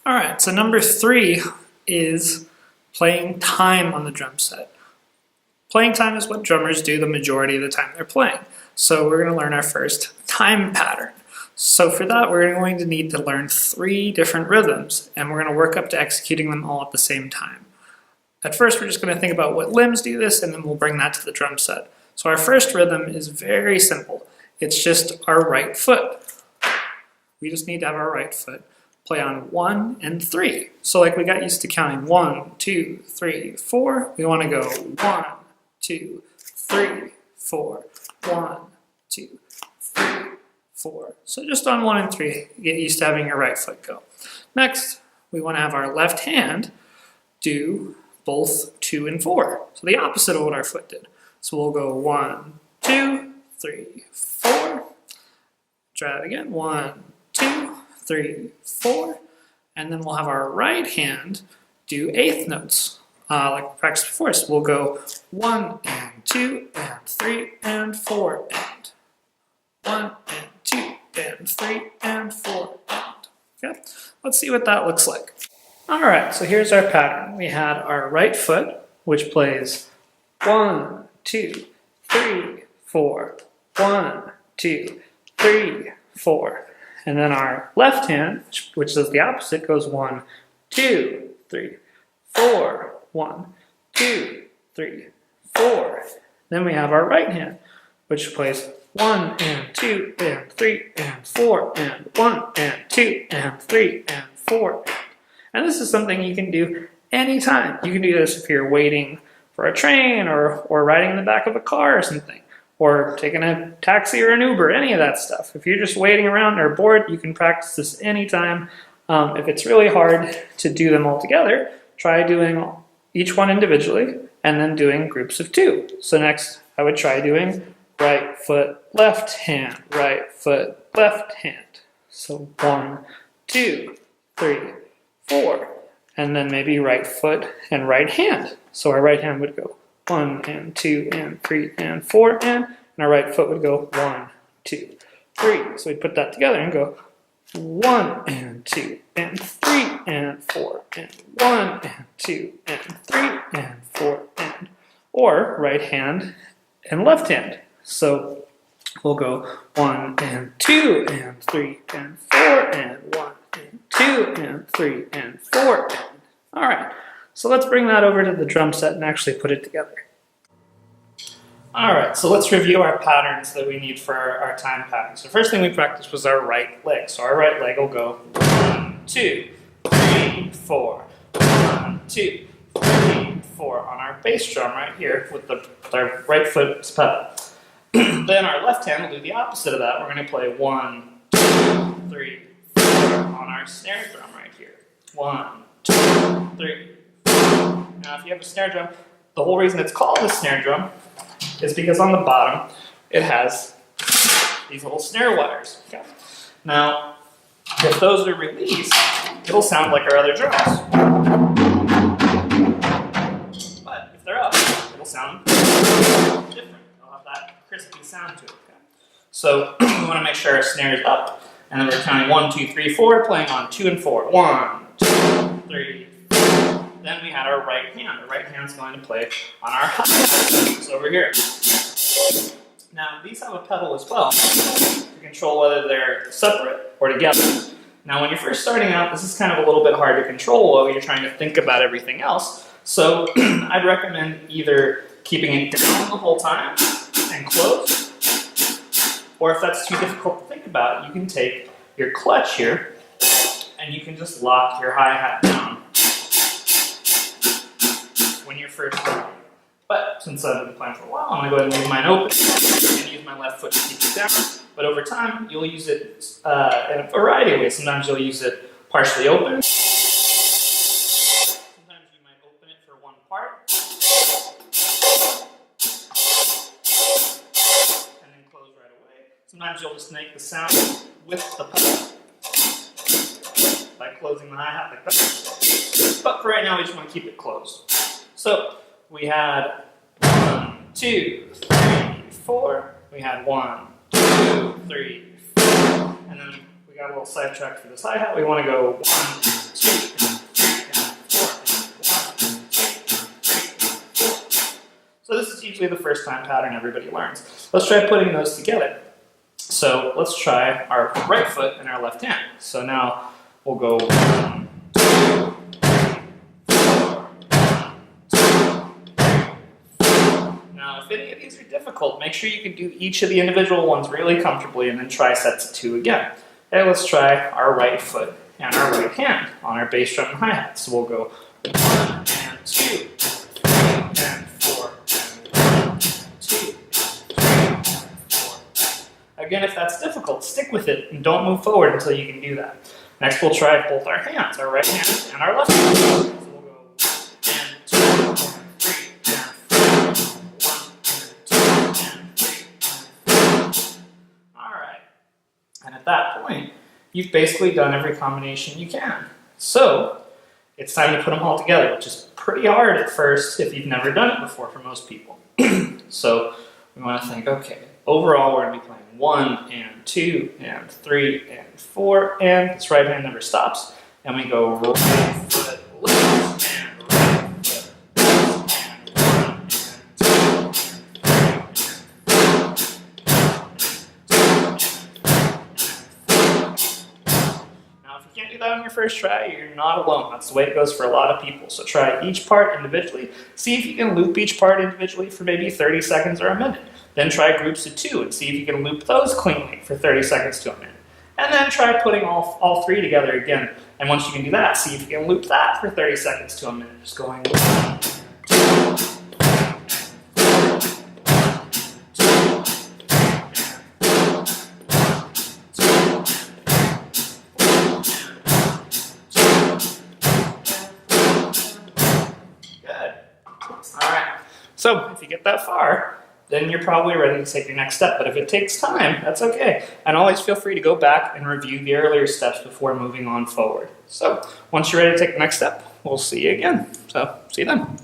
All right, so number 3 is playing time on the drum set. Playing time is what drummers do the majority of the time they're playing. So we're going to learn our first time pattern. So for that, we're going to need to learn 3 different rhythms, and we're going to work up to executing them all at the same time. At first, we're just going to think about what limbs do this, and then we'll bring that to the drum set. So our first rhythm is very simple. It's just our right foot. We just need to have our right foot play on 1 and 3. So like we got used to counting 1, 2, 3, 4. We want to go 1, 2, 3, 4, 1, 2, 3, 4. So just on 1 and 3, get used to having your right foot go. Next, we want to have our left hand do both 2 and 4. So the opposite of what our foot did. So we'll go 1, 2, 3, 4. Try that again. 1, 2, 3, 4. And then we'll have our right hand do eighth notes, like we practiced before. So we'll go 1 and 2 and 3 and 4 and 1 and 2 and 3 and 4 and. Okay, let's see what that looks like. All right, so here's our pattern. We had our right foot, which plays 1, 2, 3, 4, 1, 2, 3, 4. And then our left hand, which does the opposite, goes 1, 2, 3, 4, 1, 2, 3, 4. Then we have our right hand, which plays 1 and 2 and 3 and 4 and 1 and 2 and 3 and 4. And this is something you can do anytime. You can do this if you're waiting for a train or riding in the back of a car or something, or taking a taxi or an Uber, any of that stuff. If you're just waiting around or bored, you can practice this anytime. If it's really hard to do them all together, try doing each one individually and then doing groups of 2. So next, I would try doing right foot, left hand, right foot, left hand. So 1, 2, 3, 4, and then maybe right foot and right hand. So our right hand would go 1 and 2 and 3 and 4 and our right foot would go 1, 2, 3. So we put that together and go 1 and 2 and 3 and 4 and 1 and 2 and 3 and 4 and, or right hand and left hand. So we'll go 1 and 2 and 3 and 4 and 1 and 2 and 3 and 4 and. All right, so let's bring that over to the drum set and actually put it together. All right, so let's review our patterns that we need for our time pattern. So first thing we practiced was our right leg. So our right leg will go 1, 2, 3, 4, 1, 2, 3, 4 on our bass drum right here with our right foot's pedal. Then our left hand will do the opposite of that. We're going to play 1, 2, 3, 4 on our snare drum right here. 1, 2, 3, 4. Now if you have a snare drum, the whole reason it's called a snare drum is because on the bottom it has these little snare wires. Okay? Now, if those are released, it'll sound like our other drums. But if they're up, it'll sound different. It'll have that crispy sound to it. Okay? So we want to make sure our snare is up, and then we're counting 1, 2, 3, 4, playing on 2 and 4. 1, 2, 3, 4. Then we had our right hand. Our right hand's going to play on our hi-hat. So over here. Now these have a pedal as well to control whether they're separate or together. Now when you're first starting out, this is kind of a little bit hard to control while you're trying to think about everything else. So I'd recommend either keeping it down the whole time and close, or if that's too difficult to think about, you can take your clutch here and you can just lock your hi-hat down when you're first starting. But since I've been playing for a while, I'm going to go ahead and leave mine open and use my left foot to keep it down. But over time, you'll use it in a variety of ways. Sometimes you'll use it partially open. Sometimes you might open it for one part. And then close right away. Sometimes you'll just make the sound with the pedal by closing the hi-hat like that. But for right now, we just want to keep it closed. So we had 1, 2, 3, 4. We had 1, 2, 3, 4. And then we got a little sidetrack for this hi-hat. We want to go 1, So this is usually the first time pattern everybody learns. Let's try putting those together. So let's try our right foot and our left hand. So now we'll go 1, 2, 3, 4, 1, 2, 3. Now if any of these are difficult, make sure you can do each of the individual ones really comfortably and then try sets of 2 again. Okay, let's try our right foot and our right hand on our bass drum and hi-hat. So we'll go 1 and 2, 3 and 4, and 1, 2, 3 and 4. Again, if that's difficult, stick with it and don't move forward until you can do that. Next, we'll try both our hands, our right hand and our left hand. So we'll go 1 and 2 and 3 and 4, 1 and 2 and 3 and 4. All right. And at that point, you've basically done every combination you can. So it's time to put them all together, which is pretty hard at first if you've never done it before for most people. So we want to think, okay, overall we're going to be playing 1 and 2 and 3 and 4, and this right hand never stops. And we go right foot left and right foot left and 1 and 2 and 3 and 4. Now, if you can't do that on your first try, you're not alone. That's the way it goes for a lot of people. So try each part individually. See if you can loop each part individually for maybe 30 seconds or a minute. Then try groups of 2 and see if you can loop those cleanly for 30 seconds to a minute. And then try putting all 3 together again. And once you can do that, see if you can loop that for 30 seconds to a minute. Just going 1, 2, Good. All right. So if you get that far, then you're probably ready to take your next step. But if it takes time, that's okay. And always feel free to go back and review the earlier steps before moving on forward. So once you're ready to take the next step, we'll see you again. So see you then.